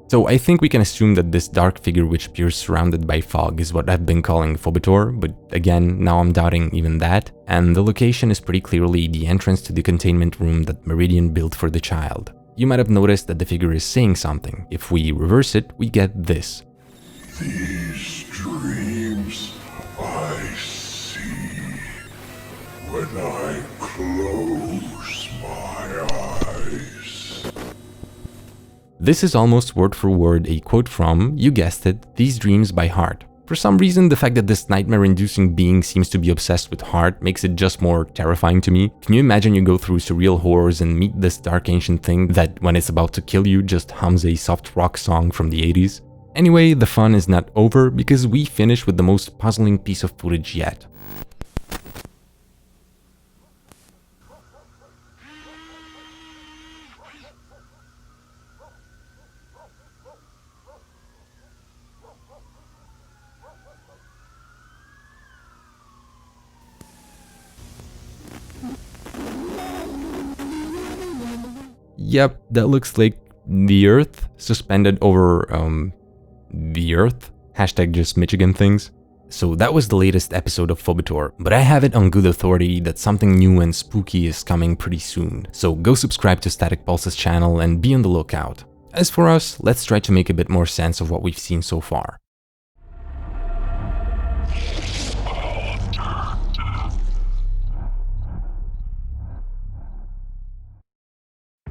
So I think we can assume that this dark figure which appears surrounded by fog is what I've been calling Phobetor, but again, now I'm doubting even that, and the location is pretty clearly the entrance to the containment room that Meridian built for the child. You might have noticed that the figure is saying something. If we reverse it, we get this. These dreams I see when I close my eyes. This is almost word for word a quote from, you guessed it, These Dreams by Heart. For some reason, the fact that this nightmare-inducing being seems to be obsessed with Heart makes it just more terrifying to me. Can you imagine you go through surreal horrors and meet this dark ancient thing that, when it's about to kill you, just hums a soft rock song from the 80s? Anyway, the fun is not over because we finish with the most puzzling piece of footage yet. Yep, that looks like the Earth suspended over, the Earth. Hashtag just Michigan things. So that was the latest episode of Phobetor, but I have it on good authority that something new and spooky is coming pretty soon. So go subscribe to Static Pulse's channel and be on the lookout. As for us, let's try to make a bit more sense of what we've seen so far.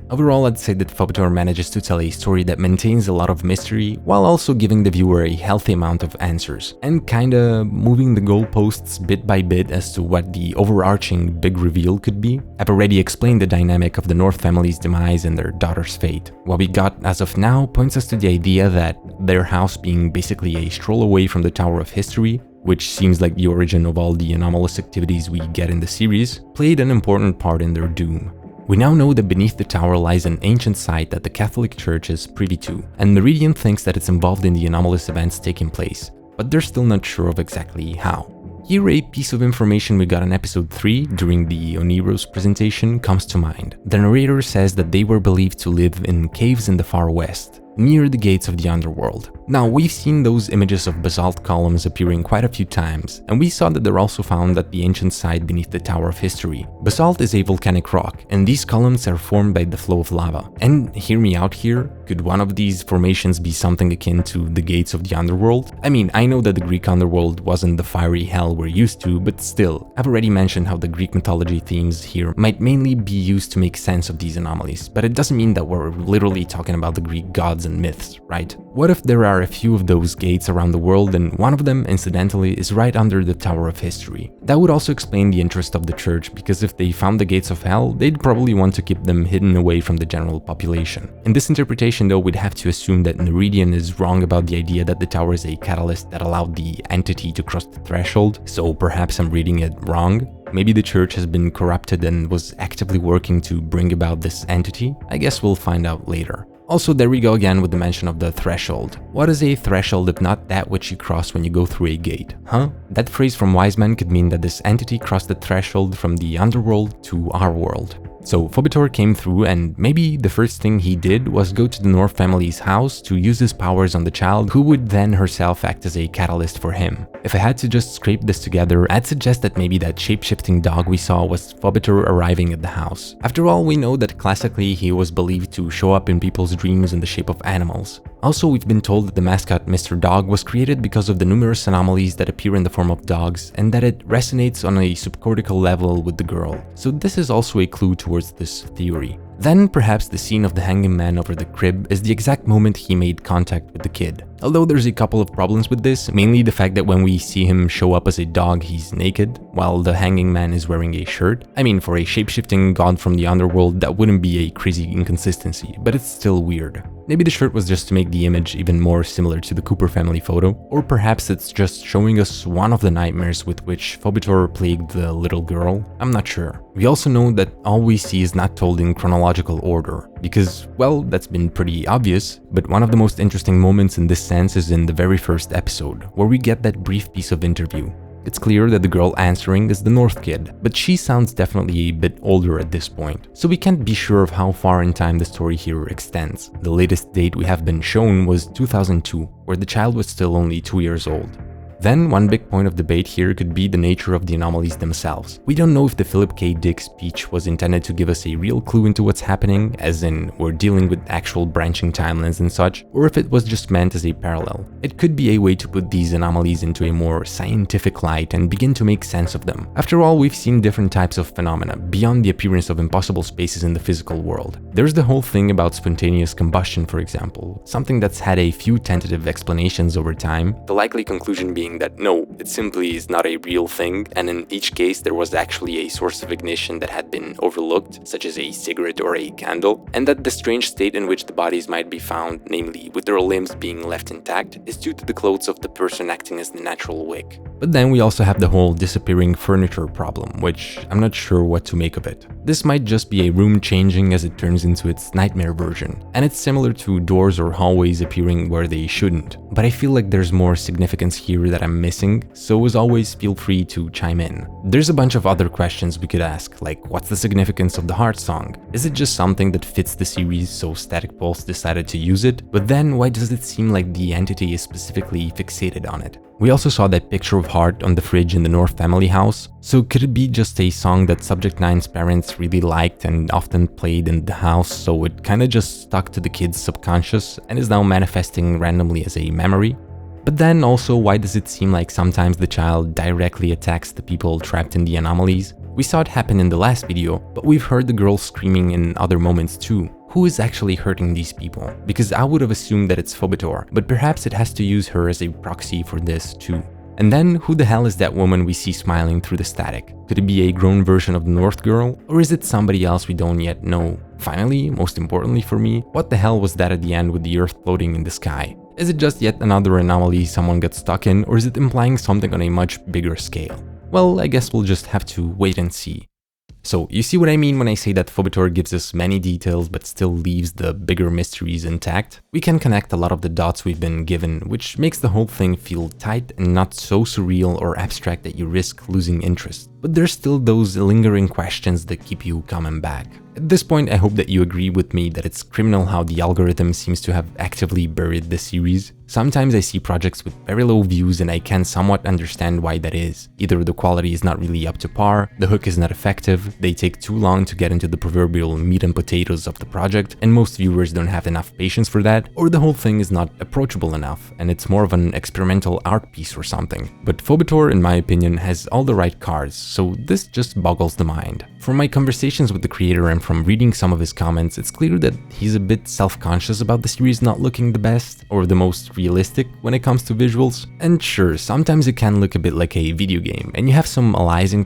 Overall, I'd say that Phobetor manages to tell a story that maintains a lot of mystery while also giving the viewer a healthy amount of answers, and kinda moving the goalposts bit by bit as to what the overarching big reveal could be. I've already explained the dynamic of the North family's demise and their daughter's fate. What we got as of now points us to the idea that their house being basically a stroll away from the Tower of History, which seems like the origin of all the anomalous activities we get in the series, played an important part in their doom. We now know that beneath the tower lies an ancient site that the Catholic Church is privy to, and Meridian thinks that it's involved in the anomalous events taking place, but they're still not sure of exactly how. Here, a piece of information we got in episode 3 during the Oniros presentation comes to mind. The narrator says that they were believed to live in caves in the far west, near the gates of the underworld. Now, we've seen those images of basalt columns appearing quite a few times, and we saw that they're also found at the ancient site beneath the Tower of History. Basalt is a volcanic rock, and these columns are formed by the flow of lava. And hear me out here, could one of these formations be something akin to the gates of the underworld? I mean, I know that the Greek underworld wasn't the fiery hell we're used to, but still, I've already mentioned how the Greek mythology themes here might mainly be used to make sense of these anomalies, but it doesn't mean that we're literally talking about the Greek gods and myths, right? What if there are a few of those gates around the world and one of them, incidentally, is right under the Tower of History? That would also explain the interest of the church, because if they found the gates of hell, they'd probably want to keep them hidden away from the general population. In this interpretation though, we'd have to assume that Meridian is wrong about the idea that the tower is a catalyst that allowed the entity to cross the threshold, so perhaps I'm reading it wrong. Maybe the church has been corrupted and was actively working to bring about this entity? I guess we'll find out later. Also, there we go again with the mention of the threshold. What is a threshold if not that which you cross when you go through a gate? Huh? That phrase from Wise Men could mean that this entity crossed the threshold from the underworld to our world. So Phobetor came through, and maybe the first thing he did was go to the North family's house to use his powers on the child, who would then herself act as a catalyst for him. If I had to just scrape this together, I'd suggest that maybe that shape-shifting dog we saw was Phobetor arriving at the house. After all, we know that classically he was believed to show up in people's dreams in the shape of animals. Also, we've been told that the mascot Mr. Dog was created because of the numerous anomalies that appear in the form of dogs, and that it resonates on a subcortical level with the girl. So this is also a clue towards this theory. Then perhaps the scene of the hanging man over the crib is the exact moment he made contact with the kid. Although there's a couple of problems with this, mainly the fact that when we see him show up as a dog, he's naked, while the hanging man is wearing a shirt. I mean, for a shape-shifting god from the underworld, that wouldn't be a crazy inconsistency, but it's still weird. Maybe the shirt was just to make the image even more similar to the Cooper family photo, or perhaps it's just showing us one of the nightmares with which Phobetor plagued the little girl. I'm not sure. We also know that all we see is not told in chronological order, because, well, that's been pretty obvious, but one of the most interesting moments in this sense is in the very first episode, where we get that brief piece of interview. It's clear that the girl answering is the North kid, but she sounds definitely a bit older at this point, so we can't be sure of how far in time the story here extends. The latest date we have been shown was 2002, where the child was still only 2 years old. Then, one big point of debate here could be the nature of the anomalies themselves. We don't know if the Philip K. Dick speech was intended to give us a real clue into what's happening, as in we're dealing with actual branching timelines and such, or if it was just meant as a parallel. It could be a way to put these anomalies into a more scientific light and begin to make sense of them. After all, we've seen different types of phenomena beyond the appearance of impossible spaces in the physical world. There's the whole thing about spontaneous combustion, for example, something that's had a few tentative explanations over time, the likely conclusion being that no, it simply is not a real thing, and in each case there was actually a source of ignition that had been overlooked, such as a cigarette or a candle, and that the strange state in which the bodies might be found, namely with their limbs being left intact, is due to the clothes of the person acting as the natural wick. But then we also have the whole disappearing furniture problem, which I'm not sure what to make of it. This might just be a room changing as it turns into its nightmare version, and it's similar to doors or hallways appearing where they shouldn't, but I feel like there's more significance here that I'm missing, so as always feel free to chime in. There's a bunch of other questions we could ask, like what's the significance of the heart song? Is it just something that fits the series so Static Pulse decided to use it? But then why does it seem like the entity is specifically fixated on it? We also saw that picture of Heart on the fridge in the North family house, so could it be just a song that Subject 9's parents really liked and often played in the house, so it kinda just stuck to the kid's subconscious and is now manifesting randomly as a memory? But then also, why does it seem like sometimes the child directly attacks the people trapped in the anomalies? We saw it happen in the last video, but we've heard the girl screaming in other moments too. who is actually hurting these people? Because I would have assumed that it's Phobetor, but perhaps it has to use her as a proxy for this too. And then, who the hell is that woman we see smiling through the static? Could it be a grown version of the North Girl? Or is it somebody else we don't yet know? Finally, most importantly for me, what the hell was that at the end with the Earth floating in the sky? Is it just yet another anomaly someone got stuck in, or is it implying something on a much bigger scale? Well, I guess we'll just have to wait and see. So, you see what I mean when I say that Phobetor gives us many details but still leaves the bigger mysteries intact? We can connect a lot of the dots we've been given, which makes the whole thing feel tight and not so surreal or abstract that you risk losing interest. But there's still those lingering questions that keep you coming back. At this point, I hope that you agree with me that it's criminal how the algorithm seems to have actively buried the series. Sometimes I see projects with very low views and I can somewhat understand why that is. Either the quality is not really up to par, the hook is not effective, they take too long to get into the proverbial meat and potatoes of the project, and most viewers don't have enough patience for that, or the whole thing is not approachable enough and it's more of an experimental art piece or something. But Phobetor, in my opinion, has all the right cards, so this just boggles the mind. From my conversations with the creator and from reading some of his comments, it's clear that he's a bit self-conscious about the series not looking the best or the most realistic when it comes to visuals. And sure, sometimes it can look a bit like a video game, and you have some aliasing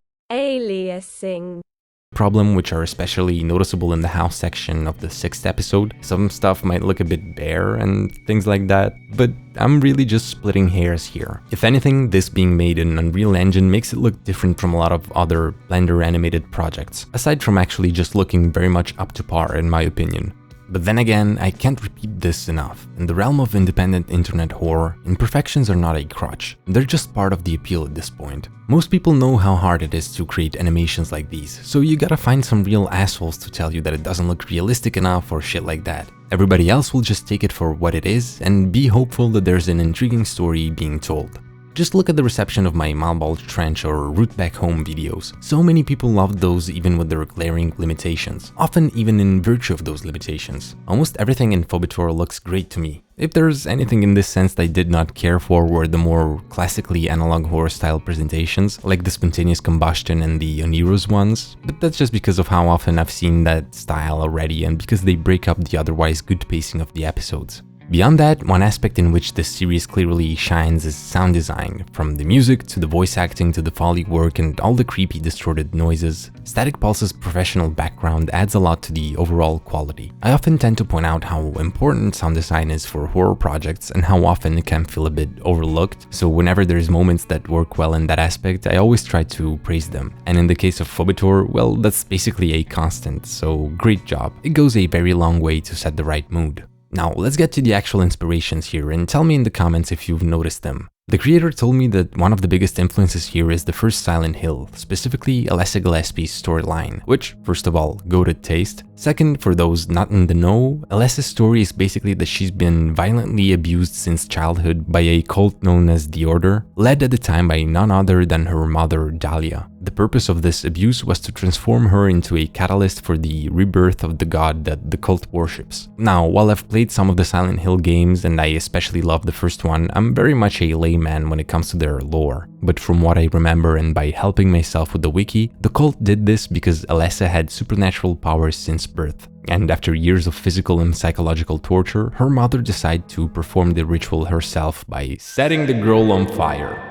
problem, which are especially noticeable in the house section of the 6th episode. Some stuff might look a bit bare and things like that, but I'm really just splitting hairs here. If anything, this being made in Unreal Engine makes it look different from a lot of other Blender animated projects, aside from actually just looking very much up to par in my opinion. But then again, I can't repeat this enough. In the realm of independent internet horror, imperfections are not a crutch. They're just part of the appeal at this point. Most people know how hard it is to create animations like these, so you gotta find some real assholes to tell you that it doesn't look realistic enough or shit like that. Everybody else will just take it for what it is and be hopeful that there's an intriguing story being told. Just look at the reception of my Malbald Trench or Route Back Home videos. So many people loved those even with their glaring limitations, often even in virtue of those limitations. Almost everything in Phobetor looks great to me. If there's anything in this sense that I did not care for were the more classically analog horror style presentations, like the spontaneous combustion and the Oniros ones, but that's just because of how often I've seen that style already and because they break up the otherwise good pacing of the episodes. Beyond that, one aspect in which this series clearly shines is sound design, from the music to the voice acting to the Foley work and all the creepy distorted noises. Static Pulse's professional background adds a lot to the overall quality. I often tend to point out how important sound design is for horror projects and how often it can feel a bit overlooked, so whenever there's moments that work well in that aspect, I always try to praise them. And in the case of Phobetor, well, that's basically a constant, so great job. It goes a very long way to set the right mood. Now, let's get to the actual inspirations here and tell me in the comments if you've noticed them. The creator told me that one of the biggest influences here is the first Silent Hill, specifically Alessa Gillespie's storyline, which, first of all, goated taste. Second, for those not in the know, Alessa's story is basically that she's been violently abused since childhood by a cult known as The Order, led at the time by none other than her mother, Dahlia. The purpose of this abuse was to transform her into a catalyst for the rebirth of the god that the cult worships. Now, while I've played some of the Silent Hill games and I especially love the first one, I'm very much a layman when it comes to their lore. But from what I remember and by helping myself with the wiki, the cult did this because Alessa had supernatural powers since birth. And after years of physical and psychological torture, her mother decided to perform the ritual herself by setting the girl on fire.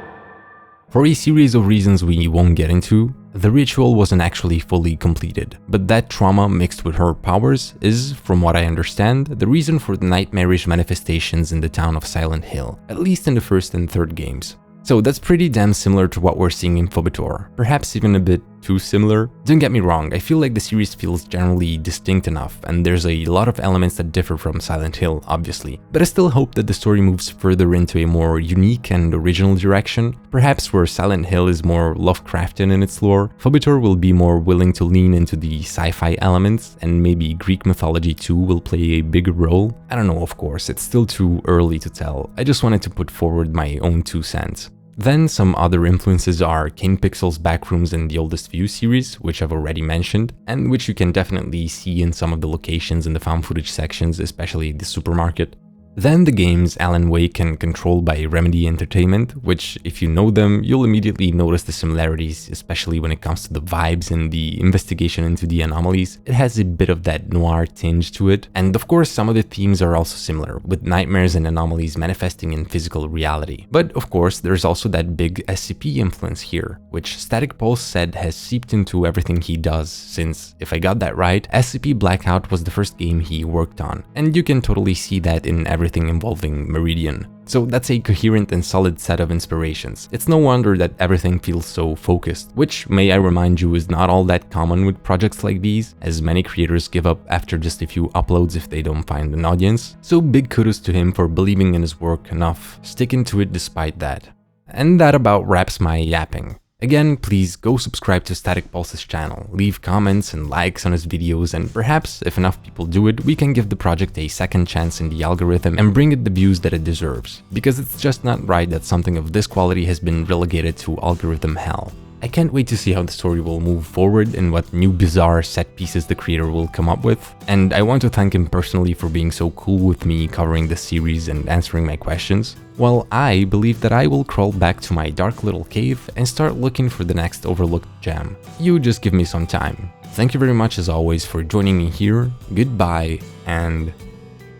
For a series of reasons we won't get into, the ritual wasn't actually fully completed, but that trauma mixed with her powers is, from what I understand, the reason for the nightmarish manifestations in the town of Silent Hill, at least in the first and third games. So that's pretty damn similar to what we're seeing in Phobetor, perhaps even a bit too similar. Don't get me wrong, I feel like the series feels generally distinct enough, and there's a lot of elements that differ from Silent Hill, obviously, but I still hope that the story moves further into a more unique and original direction. Perhaps where Silent Hill is more Lovecraftian in its lore, Phobetor will be more willing to lean into the sci-fi elements, and maybe Greek mythology too will play a bigger role. I don't know, of course, it's still too early to tell. I just wanted to put forward my own 2 cents. Then some other influences are King Pixel's Backrooms and the Oldest View series, which I've already mentioned, and which you can definitely see in some of the locations in the found footage sections, especially the supermarket. Then the games Alan Wake and controlled by Remedy Entertainment, which if you know them, you'll immediately notice the similarities, especially when it comes to the vibes and the investigation into the anomalies. It has a bit of that noir tinge to it, and of course some of the themes are also similar, with nightmares and anomalies manifesting in physical reality. But of course there's also that big SCP influence here, which Static Pulse said has seeped into everything he does, since, if I got that right, SCP Blackout was the first game he worked on, and you can totally see that in everything involving Meridian. So that's a coherent and solid set of inspirations. It's no wonder that everything feels so focused, which, may I remind you, is not all that common with projects like these, as many creators give up after just a few uploads if they don't find an audience. So big kudos to him for believing in his work enough, sticking to it despite that. And that about wraps my yapping. Again, please go subscribe to Static Pulse's channel, leave comments and likes on his videos, and perhaps, if enough people do it, we can give the project a second chance in the algorithm and bring it the views that it deserves. Because it's just not right that something of this quality has been relegated to algorithm hell. I can't wait to see how the story will move forward and what new bizarre set pieces the creator will come up with, and I want to thank him personally for being so cool with me covering this series and answering my questions, while I believe that I will crawl back to my dark little cave and start looking for the next overlooked gem. You just give me some time. Thank you very much as always for joining me here, goodbye, and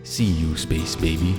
see you, space baby.